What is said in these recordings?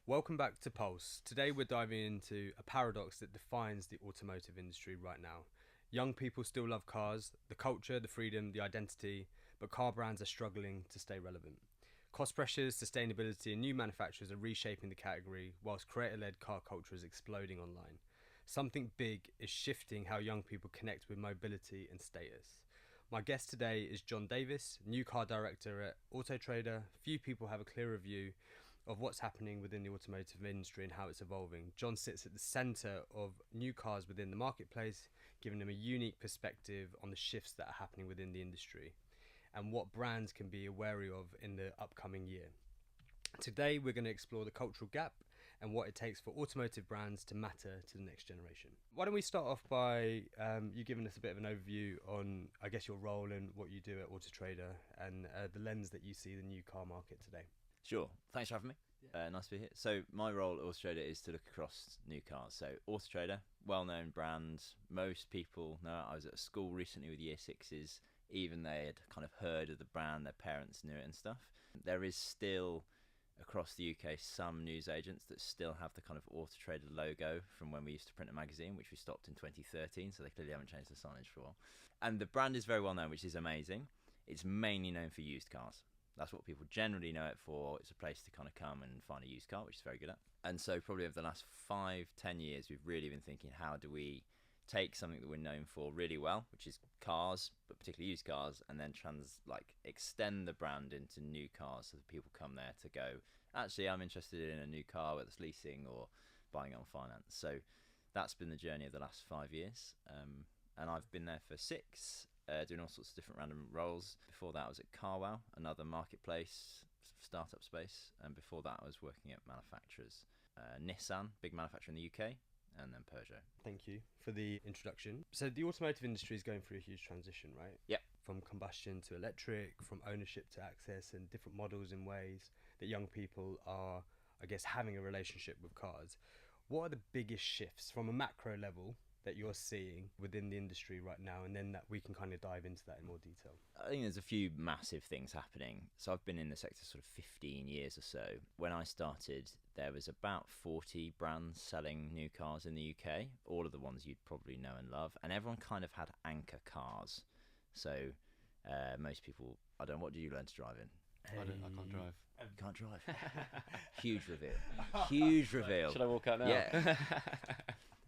Welcome back to Pulse. Today we're diving into a paradox that defines the automotive industry right now. Young people still love cars, the culture, the freedom, the identity, but car brands are struggling to stay relevant. Cost pressures, sustainability, and new manufacturers are reshaping the category, whilst creator-led car culture is exploding online. Something big is shifting how young people connect with mobility and status. My guest today is John Davies, new car director at Autotrader. Few people have a clearer view of what's happening within the automotive industry and how it's evolving. John sits at the centre of new cars within the marketplace, giving them a unique perspective on the shifts that are happening within the industry and what brands can be wary of in the upcoming year. Today, we're going to explore the cultural gap and what it takes for automotive brands to matter to the next generation. Why don't we start off by you giving us a bit of an overview on, I guess, your role and what you do at Autotrader and the lens that you see the new car market today. Sure. Thanks for having me. Nice to be here. So my role at Autotrader is to look across new cars. So Autotrader, well-known brand. Most people know it. I was at a school recently with year sixes. Even they had kind of heard of the brand, their parents knew it and stuff. There is still, across the UK, some news agents that still have the kind of Autotrader logo from when we used to print a magazine, which we stopped in 2013, so they clearly haven't changed the signage for a while. And the brand is very well known, which is amazing. It's mainly known for used cars. That's what people generally know it for. It's a place to kind of come and find a used car, which is very good at. And so probably over the last 5-10 years, we've really been thinking, how do we take something that we're known for really well, which is cars, but particularly used cars, and then extend the brand into new cars so that people come there to go, actually, I'm interested in a new car, whether it's leasing or buying on finance. So that's been the journey of the last 5 years. And I've been there for 6, doing all sorts of different random roles. Before that, I was at Carwow, another marketplace, startup space. And before that, I was working at manufacturers. Nissan, big manufacturer in the UK, and then Peugeot. Thank you for the introduction. So the automotive industry is going through a huge transition, right? Yep. From combustion to electric, from ownership to access, and different models and ways that young people are, I guess, having a relationship with cars. What are the biggest shifts from a macro level that you're seeing within the industry right now, and then that we can kind of dive into that in more detail? I think there's a few massive things happening. So I've been in the sector sort of 15 years or so. When I started, there was about 40 brands selling new cars in the UK, all of the ones you'd probably know and love, and everyone kind of had anchor cars. So most people, I don't know, what did you learn to drive in? I can't drive. You can't drive. Huge reveal. Huge reveal. Should I walk out now? Yeah.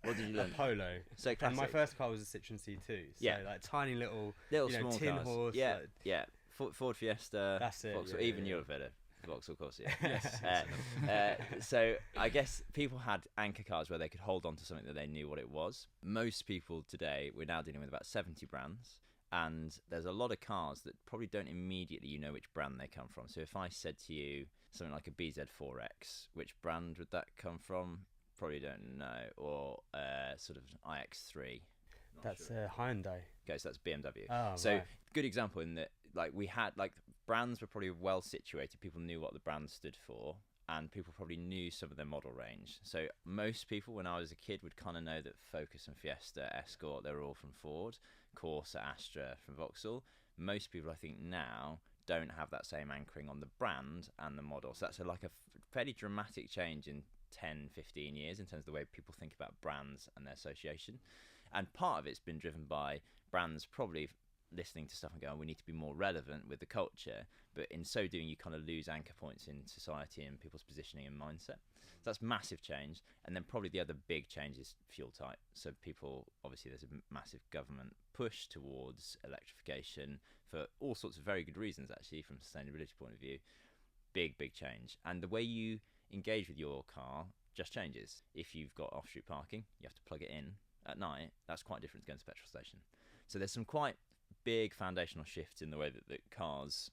What did you learn? Polo. So And my classic. first car was a Citroen C2. So Yeah. like tiny little Little small tin cars. horse. Yeah, like, yeah. Ford Fiesta. That's it, Vauxhall, yeah, even yeah. you'll have heard of Vauxhall, of course, yeah. Yes. So I guess people had anchor cars where they could hold on to something that they knew what it was. Most people today, we're now dealing with about 70 brands. And there's a lot of cars that probably don't immediately you know which brand they come from. So if I said to you something like a BZ4X, which brand would that come from? Probably don't know. Or sort of an iX3. That's Hyundai. Okay, so that's BMW. Oh, so right. good example in that, like, we had, like, brands were probably well situated. People knew what the brand stood for, and people probably knew some of their model range. So most people, when I was a kid, would kind of know that Focus and Fiesta, Escort, they were all from Ford. Corsa, Astra from Vauxhall. Most people, I think, now don't have that same anchoring on the brand and the model. So that's like a fairly dramatic change in 10, 15 years in terms of the way people think about brands and their association. And part of it's been driven by brands probably listening to stuff and going, we need to be more relevant with the culture. But in so doing, you kind of lose anchor points in society and people's positioning and mindset. So that's massive change. And then probably the other big change is fuel type. So people, obviously there's a massive government push towards electrification for all sorts of very good reasons, actually, from a sustainability point of view. Big change. And the way you engage with your car just changes. If you've got off-street parking, you have to plug it in at night. That's quite different to going to the petrol station. So there's some quite big foundational shifts in the way that cars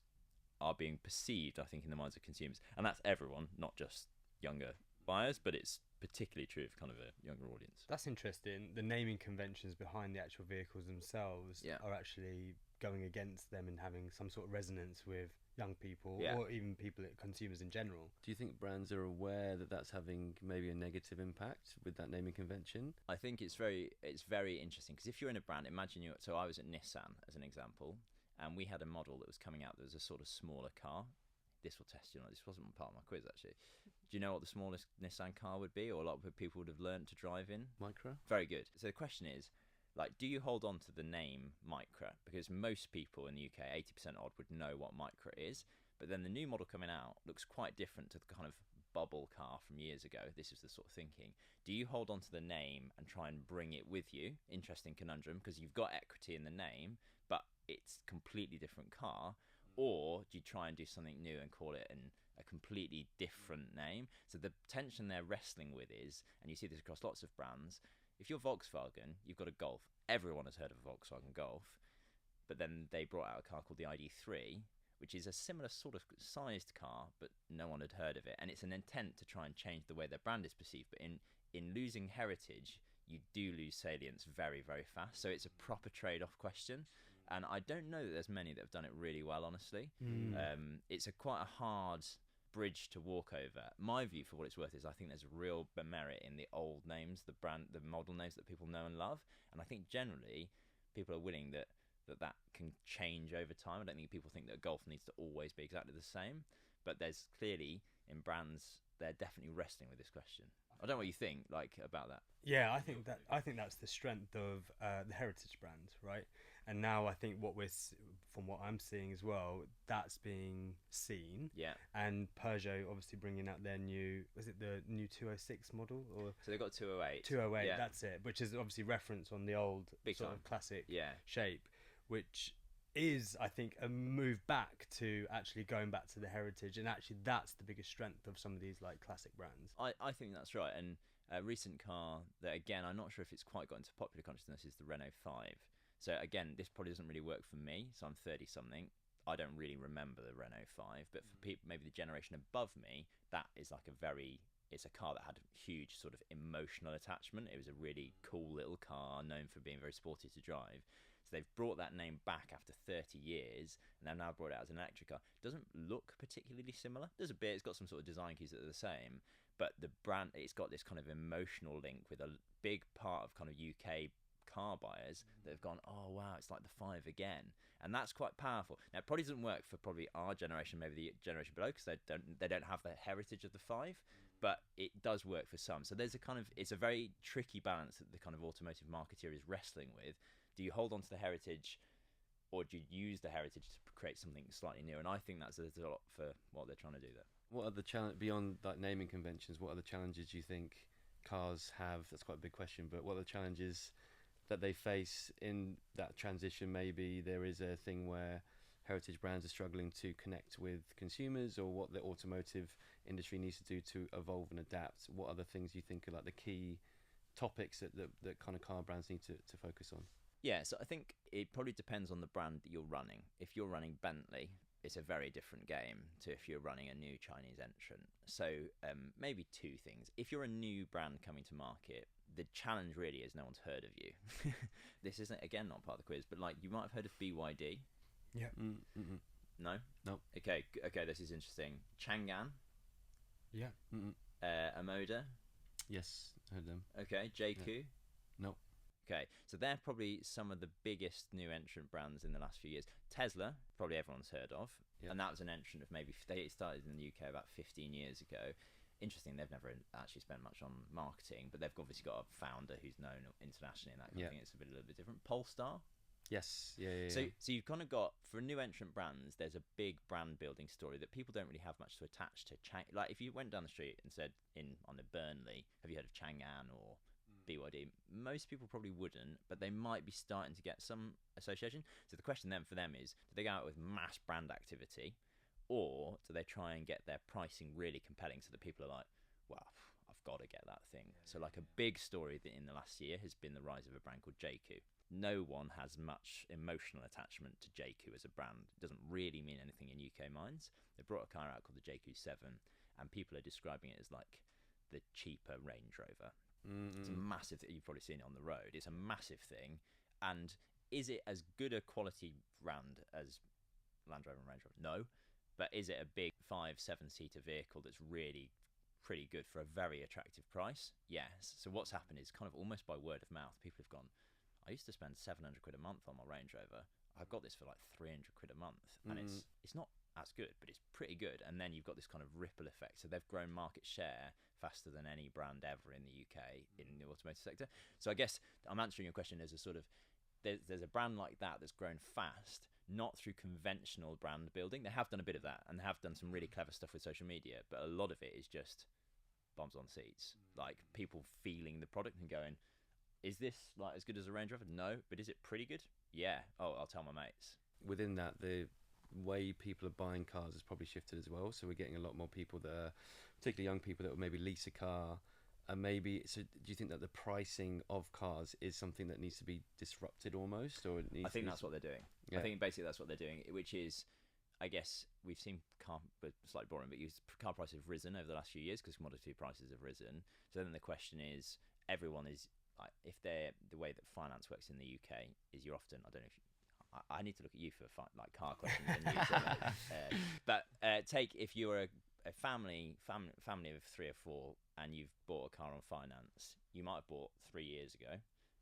are being perceived, I think, in the minds of consumers. And that's everyone, not just younger buyers, but it's particularly true of kind of a younger audience. That's interesting. The naming conventions behind the actual vehicles themselves are actually going against them and having some sort of resonance with young people or even consumers in general. Do you think brands are aware that that's having maybe a negative impact with that naming convention? I think it's very interesting, because if you're in a brand, imagine so I was at Nissan as an example, and we had a model that was coming out that was a sort of smaller car. This will test you. This wasn't part of my quiz, actually. Do you know what the smallest Nissan car would be, or a lot of people would have learned to drive in? Micra? Very good. So the question is, like, do you hold on to the name Micra? Because most people in the UK, 80% odd, would know what Micra is. But then the new model coming out looks quite different to the kind of bubble car from years ago. This is the sort of thinking. Do you hold on to the name and try and bring it with you? Interesting conundrum, because you've got equity in the name, but it's a completely different car. Or do you try and do something new and call it a completely different name? So the tension they're wrestling with is, and you see this across lots of brands, if you're Volkswagen, you've got a Golf. Everyone has heard of a Volkswagen Golf. But then they brought out a car called the ID3, which is a similar sort of sized car, but no one had heard of it. And it's an intent to try and change the way their brand is perceived. But in losing heritage, you do lose salience very, very fast. So it's a proper trade-off question. And I don't know that there's many that have done it really well, honestly. It's quite a hard bridge to walk over. My view, for what it's worth, is I think there's real merit in the old names, the model names that people know and love. And I think generally people are willing that can change over time. I don't think people think that Golf needs to always be exactly the same. But there's clearly, in brands, they're definitely wrestling with this question. I don't know what you think, about that. Yeah, I think that's the strength of the heritage brand, right? And now I think from what I'm seeing as well, that's being seen. Yeah. And Peugeot obviously bringing out their new, was it the new 206 model or? So they've got 208. 208, yeah. That's it. Which is obviously reference on the old Big sort time. of classic Yeah. shape, which is, I think, a move back to actually going back to the heritage, and actually that's the biggest strength of some of these like classic brands. I think that's right. And a recent car that, again, I'm not sure if it's quite got into popular consciousness, is the Renault 5. So again, this probably doesn't really work for me. So I'm 30 something. I don't really remember the Renault 5, but for people maybe the generation above me, that is like it's a car that had a huge sort of emotional attachment. It was a really cool little car, known for being very sporty to drive. So they've brought that name back after 30 years, and they've now brought it out as an electric car. It doesn't look particularly similar. There's a bit, it's got some sort of design cues that are the same, but the brand, it's got this kind of emotional link with a big part of kind of UK car buyers that have gone, oh wow, it's like the 5 again, and that's quite powerful. Now it probably doesn't work for probably our generation, maybe the generation below, because they don't have the heritage of the 5, but it does work for some. So there's it's a very tricky balance that the kind of automotive marketeer is wrestling with. Do you hold on to the heritage, or do you use the heritage to create something slightly new? And I think there's a lot for what they're trying to do there. What are the challenge beyond like naming conventions? What are the challenges you think cars have? That's quite a big question, but what are the challenges that they face in that transition? Maybe there is a thing where heritage brands are struggling to connect with consumers, or what the automotive industry needs to do to evolve and adapt. What are the things you think are like the key topics that kind of car brands need to focus on? Yeah, so I think it probably depends on the brand that you're running. If you're running Bentley, it's a very different game to if you're running a new Chinese entrant. So maybe two things. If you're a new brand coming to market, the challenge really is no one's heard of you. This isn't, again, not part of the quiz, but like you might have heard of BYD. Yeah. No? No. Okay, this is interesting. Chang'an. Yeah. Amoda. Yes, heard them. Okay, JQ. Yeah. No. Okay, so they're probably some of the biggest new entrant brands in the last few years. Tesla, probably everyone's heard of, and that was an entrant of they started in the UK about 15 years ago. Interesting, they've never actually spent much on marketing, but they've obviously got a founder who's known internationally and that kind of thing. It's a little bit different. Polestar. Yes, yeah. So you've kind of got, for new entrant brands, there's a big brand building story that people don't really have much to attach to. Like if you went down the street and said on the Burnley, have you heard of Chang'an or BYD? Most people probably wouldn't, but they might be starting to get some association. So the question then for them is, do they go out with mass brand activity, or do they try and get their pricing really compelling so that people are like, well, I've got to get that thing? So like a big story that in the last year has been the rise of a brand called JQ. No one has much emotional attachment to JQ as a brand. It doesn't really mean anything in UK minds. They brought a car out called the JQ7, and people are describing it as like the cheaper Range Rover. It's a massive thing. You've probably seen it on the road. It's a massive thing. And is it as good a quality brand as Land Rover and Range Rover? No. But is it a big 5-7-seater vehicle that's really pretty good for a very attractive price? Yes. So what's happened is kind of almost by word of mouth, people have gone, I used to spend 700 quid a month on my Range Rover. I've got this for like 300 quid a month. And it's not as good, but it's pretty good. And then you've got this kind of ripple effect. So they've grown market share faster than any brand ever in the UK in the automotive sector. So I guess I'm answering your question as a sort of, there's a brand like that that's grown fast, not through conventional brand building. They have done a bit of that and have done some really clever stuff with social media, but a lot of it is just bombs on seats, like people feeling the product and going, is this like as good as a Range Rover? No, but is it pretty good? Yeah. Oh, I'll tell my mates. Within that, the way people are buying cars has probably shifted as well. So we're getting a lot more people that are, particularly young people, that will maybe lease a car. And maybe, so do you think that the pricing of cars is something that needs to be disrupted almost? Or I think that's what they're doing. Yeah. I think basically that's what they're doing, which is, I guess we've seen car, but slightly boring, but car prices have risen over the last few years because commodity prices have risen. So then the question is, everyone is, like, if they're, the way that finance works in the UK is you're often, I don't know if you, I need to look at you for like car questions and you, but take, if you're a family of 3 or 4 and you've bought a car on finance, you might have bought 3 years ago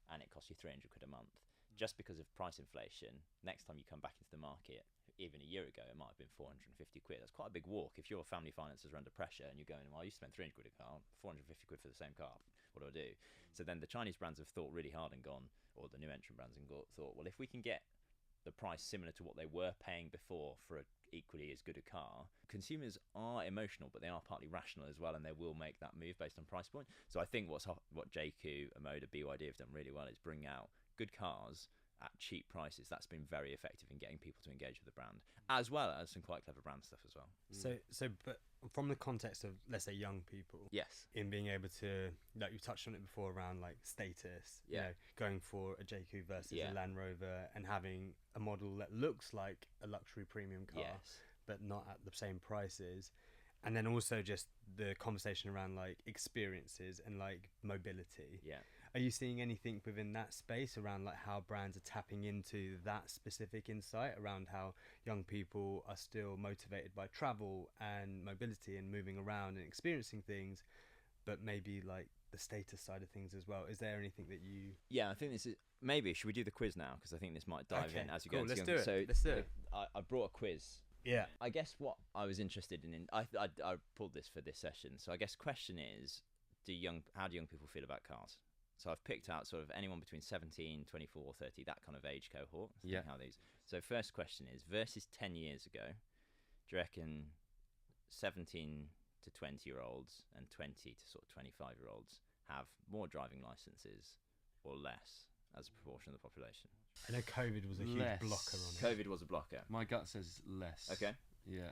and it costs you 300 quid a month. Just because of price inflation, next time you come back into the market, even a year ago, it might have been 450 quid. That's quite a big walk. If your family finances are under pressure and you're going, well, I used to spend 300 quid a car, 450 quid for the same car, what do I do? So then the Chinese brands have thought really hard and gone, or the new entrant brands and thought, well, if we can get the price similar to what they were paying before for a equally as good a car, consumers are emotional, but they are partly rational as well, and they will make that move based on price point. So I think what JQ, Omoda, BYD have done really well is bring out good cars at cheap prices. That's been very effective in getting people to engage with the brand, as well as some quite clever brand stuff as well. But from the context of, let's say, young people, Yes. in being able to, like you touched on it before, around like status, you know, going for a JQ versus a Land Rover and having a model that looks like a luxury premium car, but not at the same prices. And then also just the conversation around like experiences and like mobility. Yeah. Are you seeing anything within that space around like how brands are tapping into that specific insight around how young people are still motivated by travel and mobility and moving around and experiencing things, but maybe like the status side of things as well? Is there anything that you... Yeah, I think this is... Maybe, should we do the quiz now? Because I think this might dive in as you go into let's do it. So let's do it. I brought a quiz. Yeah. I guess what I was interested in... I pulled this for this session. So I guess question is, how do young people feel about cars? So I've picked out sort of anyone between 17, 24, 30, that kind of age cohort. How these. So first question is, versus 10 years ago, do you reckon 17 to 20-year-olds and 20 to sort of 25-year-olds have more driving licenses or less as a proportion of the population? I know COVID was a huge Less. blocker on it. COVID was a blocker. My gut says less. Okay. Yeah.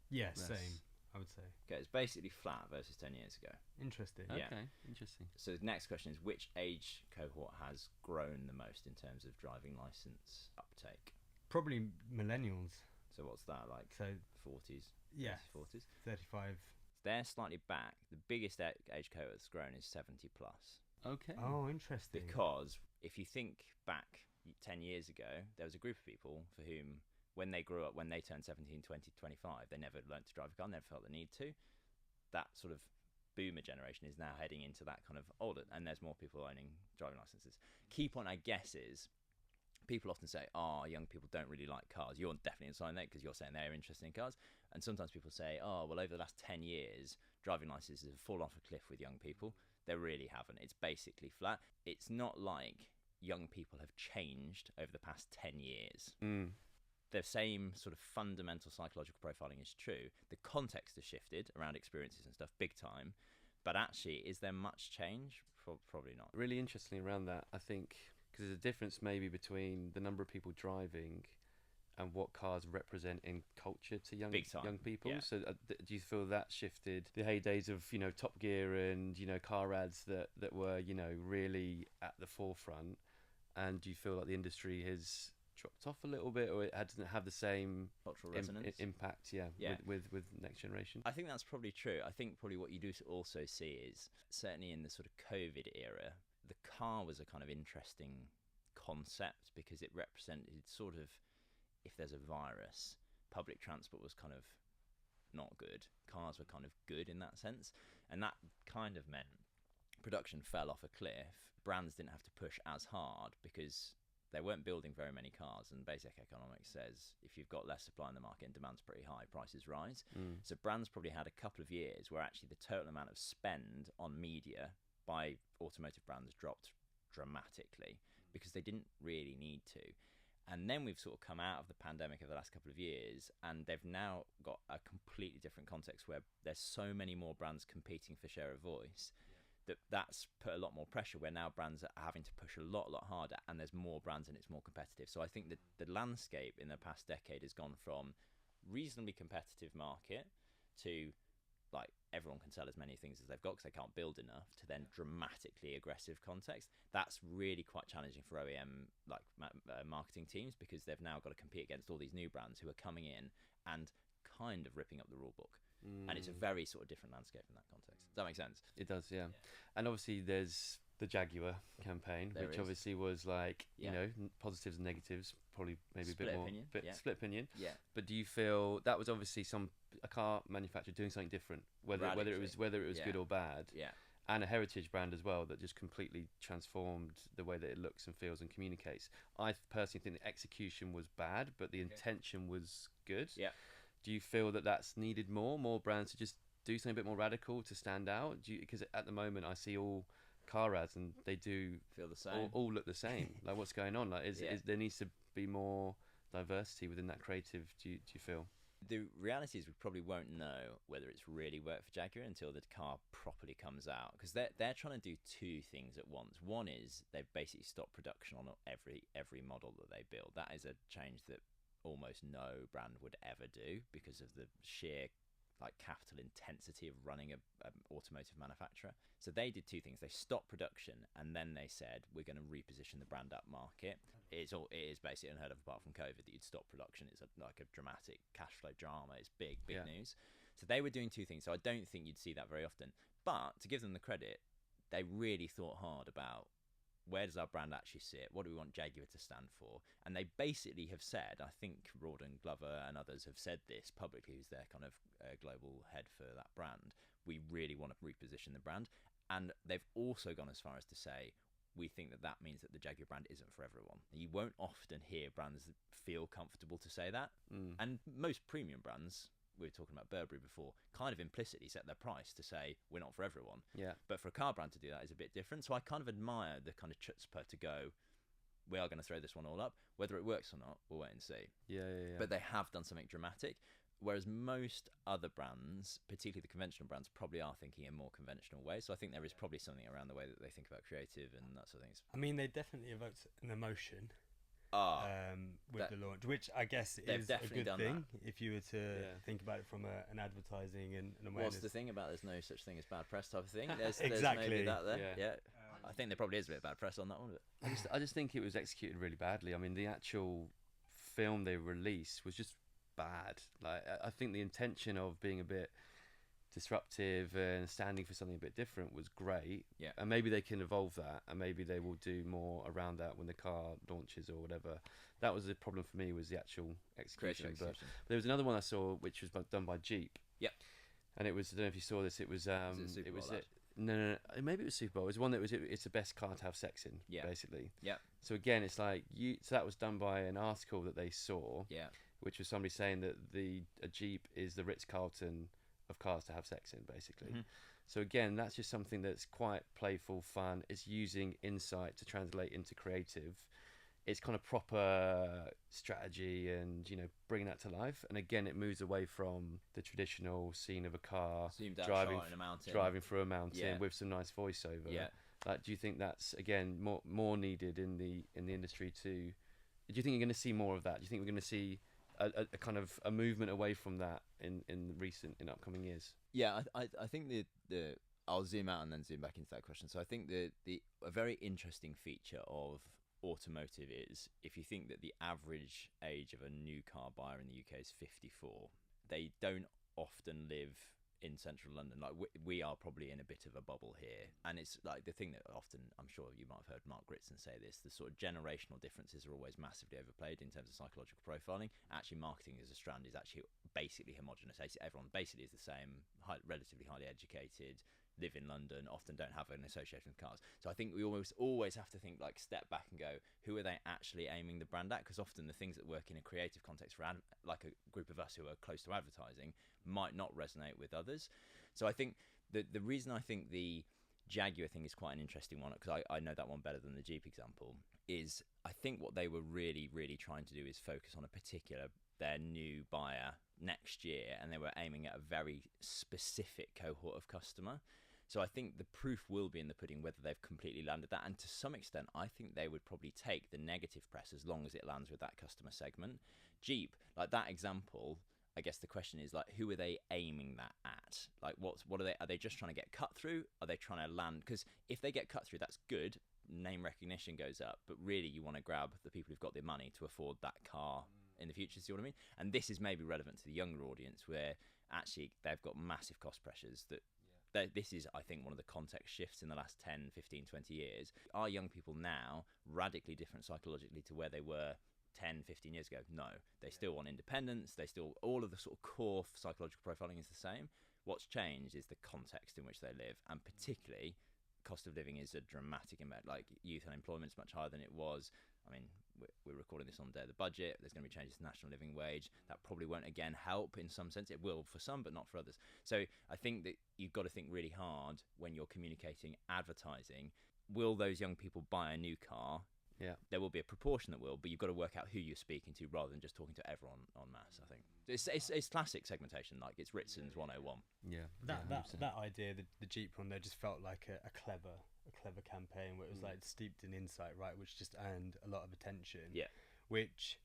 Yeah, Less. same, I would say. Okay, it's basically flat versus 10 years ago. Interesting. Yeah. Okay, interesting. So the next question is, which age cohort has grown the most in terms of driving license uptake? Probably millennials. So what's that, like So 40s? yeah, 40s? 35. They're slightly back. The biggest age cohort that's grown is 70 plus. Okay. Oh, interesting. Because if you think back 10 years ago, there was a group of people for whom, when they grew up, when they turned 17, 20, 25, they never learnt to drive a car, never felt the need to. That sort of boomer generation is now heading into that kind of older, and there's more people owning driving licenses. Key point, I guess, is people often say, young people don't really like cars. You're definitely inside that because you're saying they're interested in cars. And sometimes people say, well, over the last 10 years, driving licenses have fallen off a cliff with young people. They really haven't. It's basically flat. It's not like young people have changed over the past 10 years. The same sort of fundamental psychological profiling is true. The context has shifted around experiences and stuff big time. But actually, is there much change? Probably not. Really interestingly around that, I think, because there's a difference maybe between the number of people driving and what cars represent in culture to young people. Yeah. So do you feel that shifted the heydays of, Top Gear and, car ads that were, really at the forefront? And do you feel like the industry has dropped off a little bit, or it doesn't have the same cultural resonance impact with next generation? I think that's probably true. I think probably what you do also see is, certainly in the sort of COVID era, the car was a kind of interesting concept because it represented sort of, if there's a virus, public transport was kind of not good. Cars were kind of good in that sense. And that kind of meant production fell off a cliff. Brands didn't have to push as hard because they weren't building very many cars, and basic economics says if you've got less supply in the market and demand's pretty high, prices rise. So brands probably had a couple of years where actually the total amount of spend on media by automotive brands dropped dramatically because they didn't really need to. And then we've sort of come out of the pandemic over the last couple of years, and they've now got a completely different context where there's so many more brands competing for share of voice that's put a lot more pressure, where now brands are having to push a lot harder, and there's more brands and it's more competitive. So I think that the landscape in the past decade has gone from reasonably competitive market to like everyone can sell as many things as they've got because they can't build enough, to then dramatically aggressive context. That's really quite challenging for OEM marketing teams, because they've now got to compete against all these new brands who are coming in and kind of ripping up the rule book. And it's a very sort of different landscape in that context. Does that make sense? It does, yeah. And obviously there's the Jaguar campaign, which obviously was like, you know, positives and negatives, probably maybe Split a bit more opinion, split opinion. Yeah. But do you feel that was obviously a car manufacturer doing something different, whether it was good or bad? Yeah. And a heritage brand as well that just completely transformed the way that it looks and feels and communicates. I personally think the execution was bad, but the intention was good. Yeah. Do you feel that that's needed more brands to just do something a bit more radical to stand out? Because at the moment I see all car ads and they do feel the same, all look the same. Like, what's going on? Like, is there needs to be more diversity within that creative? Do you feel? The reality is we probably won't know whether it's really worked for Jaguar until the car properly comes out, because they're trying to do two things at once. One is they've basically stopped production on every model that they build. That is a change that almost no brand would ever do because of the sheer capital intensity of running a automotive manufacturer. So they did two things. They stopped production, and then they said, we're going to reposition the brand up market. It is basically unheard of apart from COVID that you'd stop production. It's like a dramatic cash flow drama. It's big news. So they were doing two things. So I don't think you'd see that very often. But to give them the credit, they really thought hard about, where does our brand actually sit? What do we want Jaguar to stand for? And they basically have said, I think Rawdon Glover and others have said this publicly, who's their kind of global head for that brand, we really want to reposition the brand. And they've also gone as far as to say, we think that means that the Jaguar brand isn't for everyone. You won't often hear brands feel comfortable to say that. And most premium brands, we were talking about Burberry before, kind of implicitly set their price to say we're not for everyone. Yeah. But for a car brand to do that is a bit different. So I kind of admire the kind of chutzpah to go, we are going to throw this one all up. Whether it works or not, we'll wait and see. Yeah. But they have done something dramatic. Whereas most other brands, particularly the conventional brands, probably are thinking in more conventional ways. So I think there is probably something around the way that they think about creative and that sort of things. I mean, they definitely evoked an emotion. With the launch, which I guess is a good thing if you were to think about it from an advertising and awareness. What's the thing about there's no such thing as bad press type of thing? There's exactly. maybe that there. Yeah. I think there probably is a bit of bad press on that one. But I just think it was executed really badly. I mean, the actual film they released was just bad. Like, I think the intention of being a bit disruptive and standing for something a bit different was great. Yeah. And maybe they can evolve that, and maybe they will do more around that when the car launches or whatever. That was the problem for me, was the actual execution. But there was another one I saw which was done by Jeep. Yep. And it was, I don't know if you saw this, it was it was no, maybe it was Super Bowl. It was one that was, it's the best car to have sex in, basically. Yeah. So again, it's like so that was done by an article that they saw. Yeah. Which was somebody saying that a Jeep is the Ritz-Carlton of cars to have sex in, basically. Mm-hmm. So again, that's just something that's quite playful, fun. It's using insight to translate into creative. It's kind of proper strategy and, bringing that to life. And again, it moves away from the traditional scene of a car driving through a mountain with some nice voiceover. Yeah. Like, do you think that's, again, more needed in the industry to? Do you think you're going to see more of that? Do you think we're going to see a kind of a movement away from that in upcoming years? Yeah, I think the I'll zoom out and then zoom back into that question. So I think a very interesting feature of automotive is, if you think that the average age of a new car buyer in the UK is 54, they don't often live in central London. Like, we are probably in a bit of a bubble here, and it's like the thing that often, I'm sure you might have heard Mark Ritson say this, the sort of generational differences are always massively overplayed in terms of psychological profiling. Actually, marketing as a strand is actually basically homogenous. Everyone basically is the same, relatively highly educated, live in London, often don't have an association with cars. So I think we always have to think, like, step back and go, who are they actually aiming the brand at? Because often the things that work in a creative context for like a group of us who are close to advertising might not resonate with others. So I think the reason I think the Jaguar thing is quite an interesting one, because I know that one better than the Jeep example, is I think what they were really, really trying to do is focus on their new buyer next year, and they were aiming at a very specific cohort of customer. So I think the proof will be in the pudding whether they've completely landed that. And to some extent, I think they would probably take the negative press as long as it lands with that customer segment. Jeep, like that example, I guess the question is, like, who are they aiming that at? Like, what are they just trying to get cut through? Are they trying to land? Because if they get cut through, that's good. Name recognition goes up. But really, you want to grab the people who've got the money to afford that car in the future. See what I mean? And this is maybe relevant to the younger audience, where actually they've got massive cost pressures that this is, I think, one of the context shifts in the last 10, 15, 20 years. Are young people now radically different psychologically to where they were 10, 15 years ago? No. They still want independence. They still, all of the sort of core psychological profiling is the same. What's changed is the context in which they live, and particularly cost of living is a dramatic impact. Like, youth unemployment's much higher than it was. I mean, we're recording this on the day of the budget. There's going to be changes to national living wage. That probably won't, again, help in some sense. It will for some, but not for others. So I think that you've got to think really hard when you're communicating advertising. Will those young people buy a new car? Yeah. There will be a proportion that will, but you've got to work out who you're speaking to rather than just talking to everyone en masse, I think. It's classic segmentation, like it's Ritson's 101. Yeah. That idea, the Jeep one there, just felt like a clever campaign where it was like steeped in insight, right, which just earned a lot of attention. Yeah. Which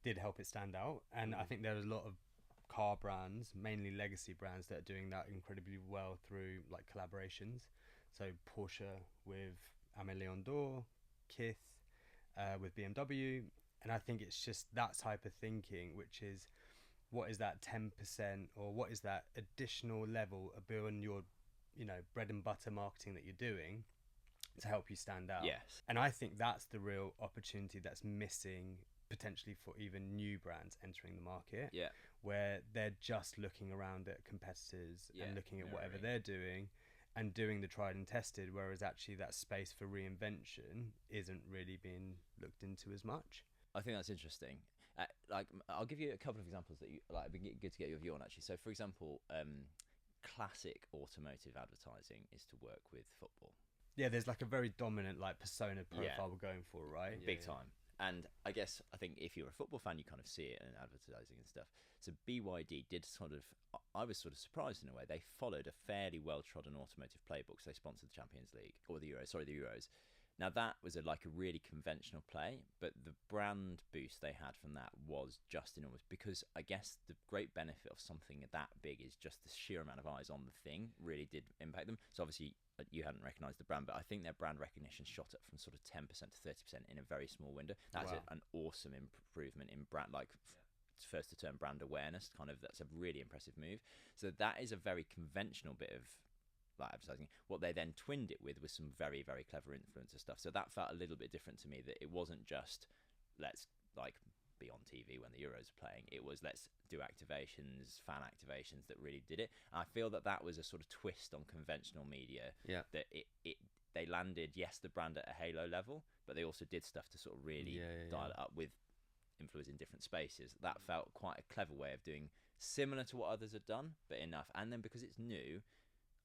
did help it stand out. And I think there was a lot of car brands, mainly legacy brands, that are doing that incredibly well through like collaborations. So Porsche with Amélie d'Or, Kith with BMW, and I think it's just that type of thinking, which is, what is that 10% or what is that additional level beyond your, bread and butter marketing that you're doing to help you stand out? Yes. And I think that's the real opportunity that's missing potentially for even new brands entering the market. Yeah. Where they're just looking around at competitors and looking at whatever they're doing and doing the tried and tested, whereas actually that space for reinvention isn't really being looked into as much. I think that's interesting. I'll give you a couple of examples that it'd be good to get your view on, actually. So, for example, classic automotive advertising is to work with football. Yeah, there's like a very dominant like persona profile we're going for, right? Big time. And I think if you're a football fan, you kind of see it in advertising and stuff. So BYD did I was sort of surprised in a way. They followed a fairly well-trodden automotive playbook. So they sponsored the Champions League, or the Euros. Now that was a really conventional play, but the brand boost they had from that was just enormous, because I guess the great benefit of something that big is just the sheer amount of eyes on the thing really did impact them. So obviously you hadn't recognised the brand, but I think their brand recognition shot up from sort of 10% to 30% in a very small window. That's an awesome improvement in brand, first to term brand awareness. That's a really impressive move. So that is a very conventional bit of advertising. What they then twinned it with was some very, very clever influencer stuff. So that felt a little bit different to me, that it wasn't just let's be on TV when the Euros are playing. It was let's do activations, fan activations that really did it. And I feel that was a sort of twist on conventional media. Yeah. That they landed, yes, the brand at a halo level, but they also did stuff to sort of really dial it up with influence in different spaces. That felt quite a clever way of doing similar to what others had done, but enough. And then because it's new,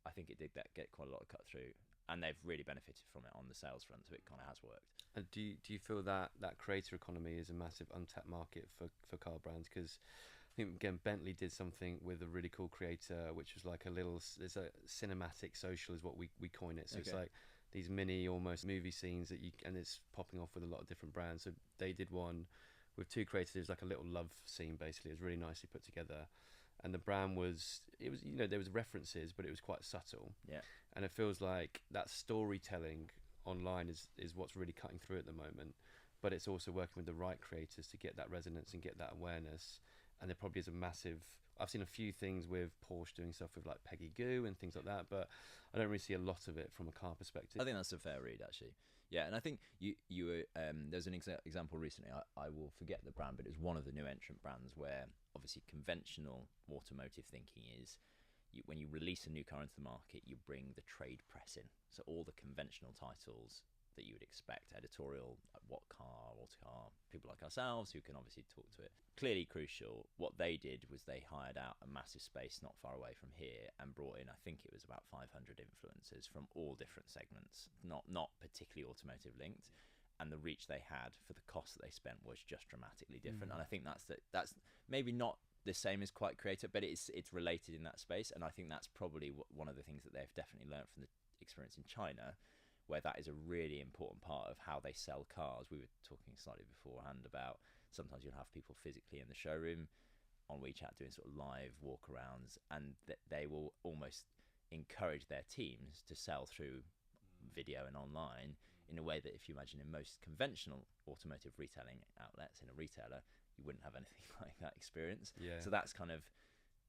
I think it did get quite a lot of cut through, and they've really benefited from it on the sales front, so it kind of has worked. And do you feel that creator economy is a massive untapped market for car brands? Because I think, again, Bentley did something with a really cool creator, which was like there's a cinematic social is what we coin it. So it's like these mini almost movie scenes and it's popping off with a lot of different brands. So they did one with two creators. It was like a little love scene, basically. It was really nicely put together. And the brand there was references, but it was quite subtle. Yeah. And it feels like that storytelling online is what's really cutting through at the moment. But it's also working with the right creators to get that resonance and get that awareness. And there probably is a massive... I've seen a few things with Porsche doing stuff with like Peggy Goo and things like that, but I don't really see a lot of it from a car perspective. I think that's a fair read, actually. Yeah, and I think you were there's an example recently. I will forget the brand, but it's one of the new entrant brands where obviously conventional automotive thinking is when you release a new car into the market, you bring the trade press in. So all the conventional titles that you would expect, editorial, like What Car, Autocar, people like ourselves who can obviously talk to it. Clearly crucial. What they did was they hired out a massive space not far away from here and brought in, I think it was about 500 influencers from all different segments, not particularly automotive linked. And the reach they had for the cost that they spent was just dramatically different. And I think that's maybe not the same as quite creative, but it's related in that space. And I think that's probably one of the things that they've definitely learned from the experience in China, where that is a really important part of how they sell cars. We were talking slightly beforehand about sometimes you'll have people physically in the showroom on WeChat doing sort of live walkarounds, and they will almost encourage their teams to sell through video and online in a way that, if you imagine in most conventional automotive retailing outlets in a retailer, you wouldn't have anything like that experience. So that's kind of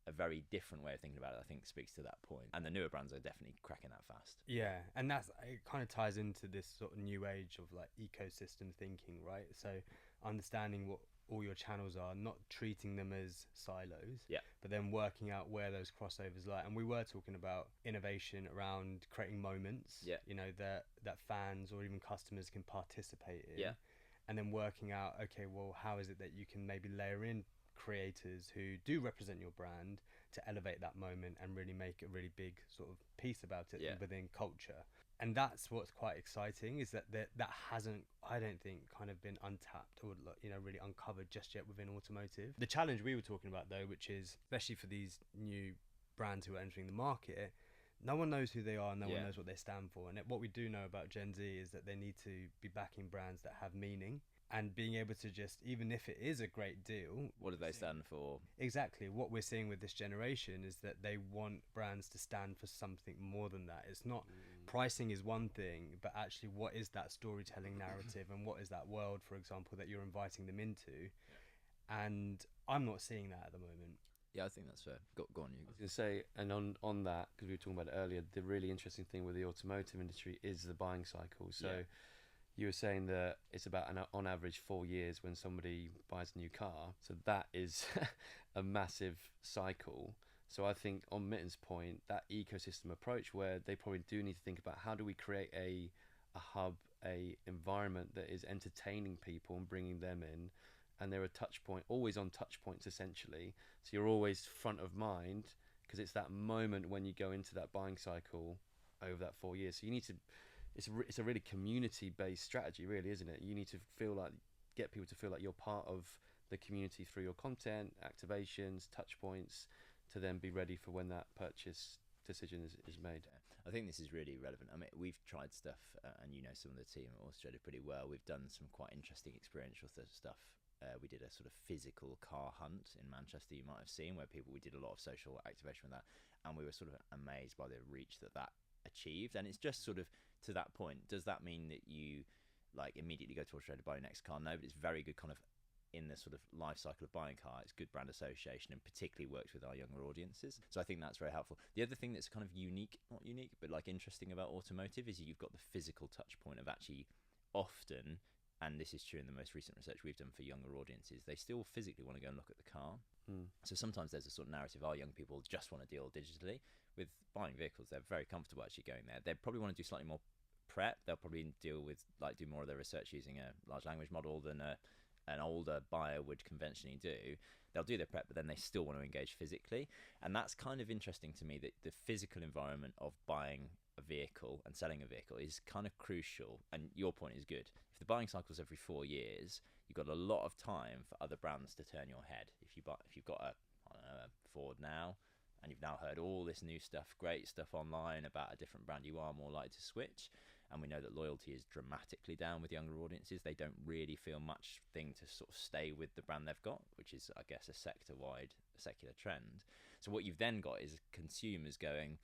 a very different way of thinking about it. I think speaks to that point, and the newer brands are definitely cracking that fast. Yeah, and it kind of ties into this sort of new age of like ecosystem thinking, right? So understanding what all your channels are, not treating them as silos, but then working out where those crossovers lie. And we were talking about innovation around creating moments, you know, that fans or even customers can participate in, and then working out, okay, well, how is it that you can maybe layer in creators who do represent your brand to elevate that moment and really make a really big sort of piece about it within culture. And that's what's quite exciting, is that hasn't, I don't think, kind of been untapped or, you know, really uncovered just yet within automotive. The challenge we were talking about though, which is especially for these new brands who are entering the market, no one knows who they are, no one knows what they stand for. And what we do know about Gen Z is that they need to be backing brands that have meaning, and being able to just, even if it is a great deal, what do they stand for? Exactly. What we're seeing with this generation is that they want brands to stand for something more than that. It's not, pricing is one thing, but actually what is that storytelling narrative and what is that world, for example, that you're inviting them into? And I'm not seeing that at the moment. Yeah, I think that's fair. Go on, you. I was going to say, and on that, because we were talking about it earlier, the really interesting thing with the automotive industry is the buying cycle. So you were saying that it's about on average 4 years when somebody buys a new car. So that is a massive cycle. So I think on Mitten's point, that ecosystem approach, where they probably do need to think about how do we create a hub, a environment that is entertaining people and bringing them in. And there are always on touch points essentially. So you're always front of mind, because it's that moment when you go into that buying cycle over that 4 years. So you need to, it's a really community-based strategy, really, isn't it? You need to get people to feel like you're part of the community through your content, activations, touch points, to then be ready for when that purchase decision is made. I think this is really relevant. I mean, we've tried stuff, and you know some of the team at Australia pretty well. We've done some quite interesting experiential stuff. We did a sort of physical car hunt in Manchester, you might have seen, where we did a lot of social activation with that, and we were sort of amazed by the reach that achieved. And it's just sort of to that point, does that mean that you like immediately go to Australia to buy your next car? No, but it's very good kind of in the sort of life cycle of buying a car. It's good brand association, and particularly works with our younger audiences. So I think that's very helpful. The other thing that's kind of not unique, but like interesting about automotive is you've got the physical touch point of actually often, and this is true in the most recent research we've done for younger audiences, they still physically want to go and look at the car. So sometimes there's a sort of narrative, young people just want to deal digitally. With buying vehicles, they're very comfortable actually going there. They probably want to do slightly more prep. They'll probably do more of their research using a large language model than an older buyer would conventionally do. They'll do their prep, but then they still want to engage physically. And that's kind of interesting to me, that the physical environment of buying a vehicle and selling a vehicle is kind of crucial. And your point is good. If the buying cycle's every 4 years, you've got a lot of time for other brands to turn your head. If you've got a Ford now, and you've now heard all this new stuff, great stuff online about a different brand, you are more likely to switch. And we know that loyalty is dramatically down with younger audiences. They don't really feel much thing to sort of stay with the brand they've got, which is, I guess, a sector-wide secular trend. So what you've then got is consumers going,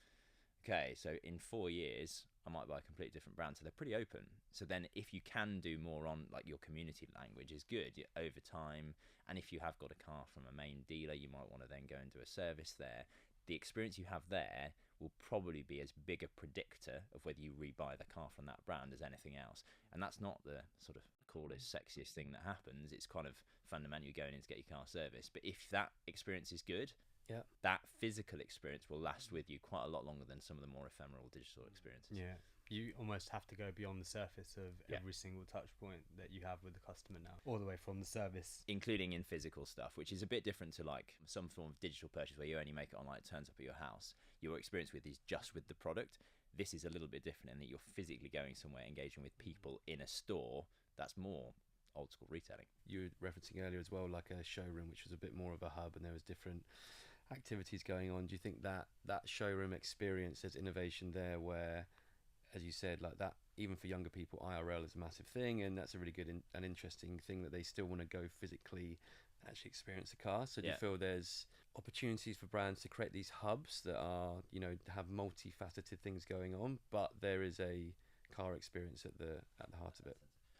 okay, so in 4 years, I might buy a completely different brand. So they're pretty open. So then if you can do more on like your community language is good over time. And if you have got a car from a main dealer, you might want to then go and do a service there. The experience you have there will probably be as big a predictor of whether you rebuy the car from that brand as anything else. And that's not the sort of coolest, sexiest thing that happens. It's kind of fundamentally going in to get your car serviced. But if that experience is good, Yeah. That physical experience will last with you quite a lot longer than some of the more ephemeral digital experiences. Yeah. You almost have to go beyond the surface of Yeah. every single touch point that you have with the customer now, all the way from the service. Including in physical stuff, which is a bit different to like some form of digital purchase where you only make it online, it turns up at your house. Your experience with is just with the product. This is a little bit different in that you're physically going somewhere, engaging with people in a store. That's more old school retailing. You were referencing earlier as well, like a showroom, which was a bit more of a hub, and there was different activities going on. Do you think that showroom experience, there's innovation there where, as you said, like that, even for younger people, IRL is a massive thing, and that's a really good and interesting thing that they still want to go physically actually experience the car. So do you feel there's opportunities for brands to create these hubs that are, you know, have multifaceted things going on, but there is a car experience at the heart of it?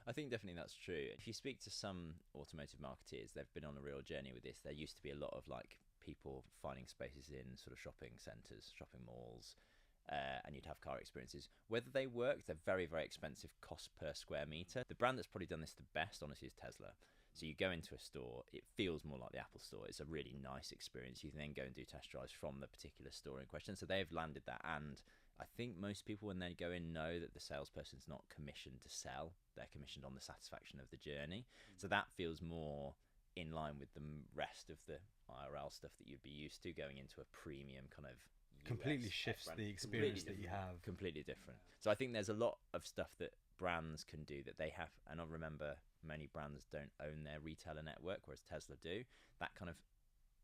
I think definitely that's true. If you speak to some automotive marketeers, they've been on a real journey with this. There used to be a lot of like people finding spaces in sort of shopping centres, shopping malls, and you'd have car experiences. Whether they work, they're very, very expensive cost per square metre. The brand that's probably done this the best, honestly, is Tesla. So you go into a store, it feels more like the Apple store. It's a really nice experience. You can then go and do test drives from the particular store in question. So they've landed that, and I think most people, when they go in, know that the salesperson's not commissioned to sell. They're commissioned on the satisfaction of the journey. So that feels more in line with the rest of the IRL stuff that you'd be used to, going into a premium kind of Completely US shifts brand. the experience that Completely you different. have. Completely different. So I think there's a lot of stuff that brands can do that they have, and I remember many brands don't own their retailer network, whereas Tesla do. That kind of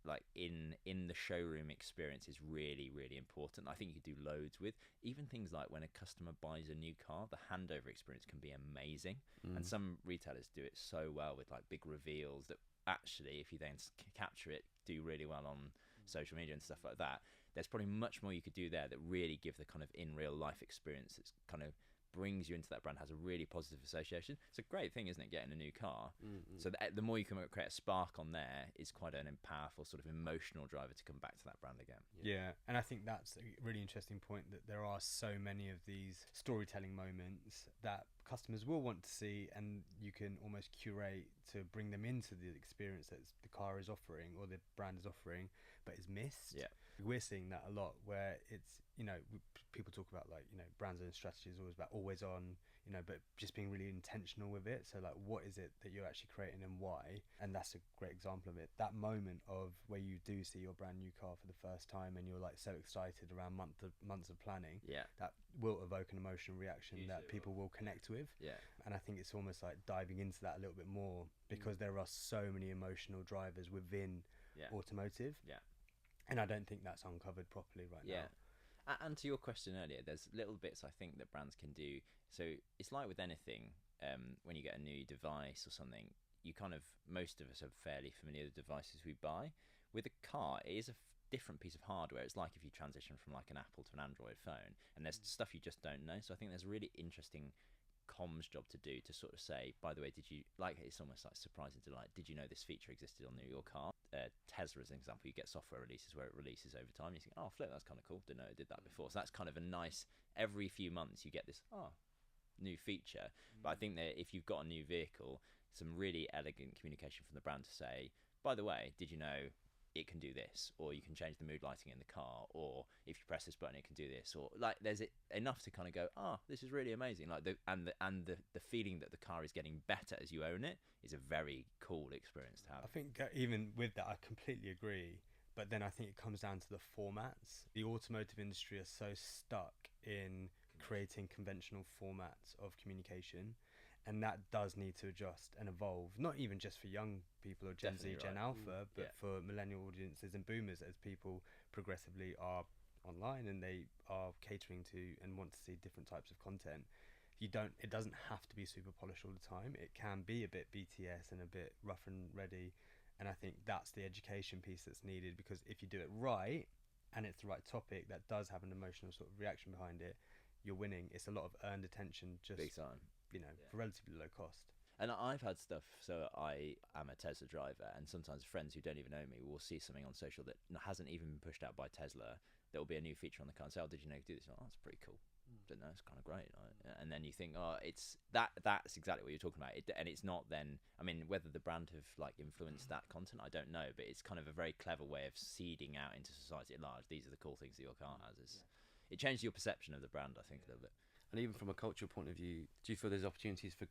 like in the showroom experience is really, really important. I think you could do loads with even things like when a customer buys a new car, the handover experience can be amazing. And some retailers do it so well with like big reveals that actually, if you then capture it, do really well on social media and stuff like that. There's probably much more you could do there that really give the kind of in real life experience that's kind of brings you into that brand, has a really positive association. It's a great thing, isn't it, getting a new car? So the more you can create a spark on there is quite an powerful sort of emotional driver to come back to that brand again. Yeah, and I think that's a really interesting point, that there are so many of these storytelling moments that customers will want to see, and you can almost curate to bring them into the experience that the car is offering or the brand is offering, but is missed. Yeah. We're seeing that a lot, where it's, you know, people talk about like, you know, brands and strategy is always about always on, you know, but just being really intentional with it. So like, what is it that you're actually creating and why? And that's a great example of it. That moment of where you do see your brand new car for the first time and you're like so excited around months of planning, that will evoke an emotional reaction that people will connect with. And I think it's almost like diving into that a little bit more, because there are so many emotional drivers within automotive. And I don't think that's uncovered properly right now. And to your question earlier, there's little bits I think that brands can do. So it's like with anything, when you get a new device or something, you kind of, most of us are fairly familiar with the devices we buy. With a car, it is a different piece of hardware. It's like if you transition from like an Apple to an Android phone, and there's stuff you just don't know. So I think there's a really interesting comms job to do to sort of say, by the way, did you, like, it's almost like surprising to like, did you know this feature existed on your car? Tesla as an example, you get software releases where it releases over time, you think, oh flip, that's kind of cool, didn't know it did that before. So that's kind of a nice, every few months you get this new feature. But I think that if you've got a new vehicle, some really elegant communication from the brand to say, by the way, did you know it can do this, or you can change the mood lighting in the car, or if you press this button it can do this, or like there's enough to kind of go, this is really amazing. Like the feeling that the car is getting better as you own it is a very cool experience to have. I think even with that, I completely agree. But then I think it comes down to the formats. The automotive industry is so stuck in creating conventional formats of communication, and that does need to adjust and evolve, not even just for young people or Gen Definitely Z, Gen right. Alpha, but for millennial audiences and boomers, as people progressively are online and they are catering to and want to see different types of content. It doesn't have to be super polished all the time. It can be a bit BTS and a bit rough and ready. And I think that's the education piece that's needed, because if you do it right and it's the right topic that does have an emotional sort of reaction behind it, you're winning. It's a lot of earned attention, just Big time. For relatively low cost. And I've had stuff, so I am a Tesla driver, and sometimes friends who don't even know me will see something on social that hasn't even been pushed out by Tesla. There will be a new feature on the car and say, oh, did you know you could do this? Oh, that's pretty cool. don't know, it's kind of great. And then you think, oh, it's that's exactly what you're talking about. And it's not then, I mean, whether the brand have like influenced that content, I don't know, but it's kind of a very clever way of seeding out into society at large. These are the cool things that your car has. It changed your perception of the brand, I think, a little bit. And even from a cultural point of view, do you feel there's opportunities for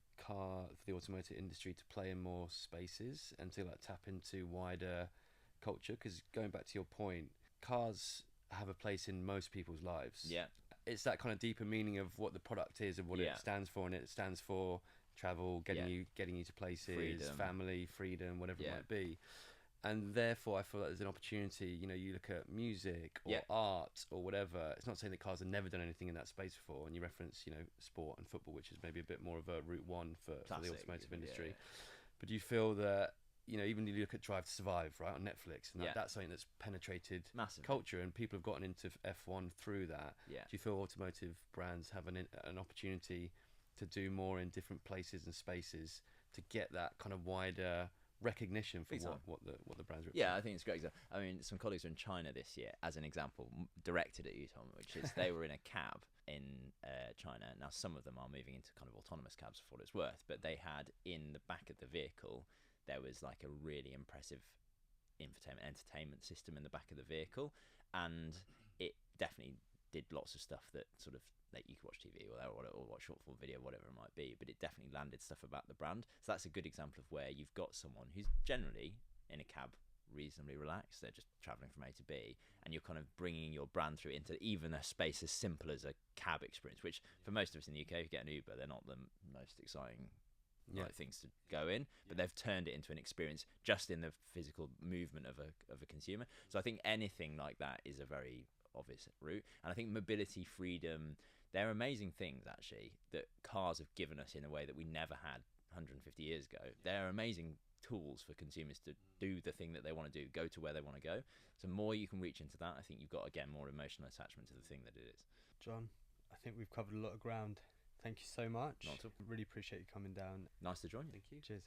the automotive industry to play in more spaces and to like tap into wider culture? Because going back to your point, cars have a place in most people's lives. Yeah. It's that kind of deeper meaning of what the product is and what it stands for, and it stands for travel, getting you to places, freedom. Family, freedom, whatever it Yeah. might be. And therefore, I feel like there's an opportunity. You know, you look at music or art or whatever. It's not saying that cars have never done anything in that space before. And you reference, you know, sport and football, which is maybe a bit more of a route one for the automotive industry. But do you feel that, you know, even you look at Drive to Survive, right, on Netflix, and that's something that's penetrated massively culture, and people have gotten into F1 through that. Yeah. Do you feel automotive brands have an opportunity to do more in different places and spaces to get that kind of wider recognition for what the brands represent? Yeah, I think it's a great example. I mean, some colleagues were in China this year, as an example, directed at you, Tom, which is they were in a cab in China. Now, some of them are moving into kind of autonomous cabs for what it's worth, but they had in the back of the vehicle, there was like a really impressive entertainment system in the back of the vehicle, and it definitely did lots of stuff that sort of like you could watch TV or watch short form video, whatever it might be, but it definitely landed stuff about the brand. So that's a good example of where you've got someone who's generally in a cab reasonably relaxed, they're just traveling from A to B, and you're kind of bringing your brand through into even a space as simple as a cab experience, which for most of us in the UK, if you get an Uber, they're not the most exciting things to go in, but they've turned it into an experience just in the physical movement of a consumer. So I think anything like that is a very obvious route, and I think mobility, freedom, they're amazing things actually that cars have given us in a way that we never had 150 years ago. They're amazing tools for consumers to do the thing that they want to do, go to where they want to go. So more you can reach into that, I think you've got, again, more emotional attachment to the thing that it is. John, I think we've covered a lot of ground. Thank you so much. Not at all. Really appreciate you coming down. Nice to join you. Thank you. Cheers.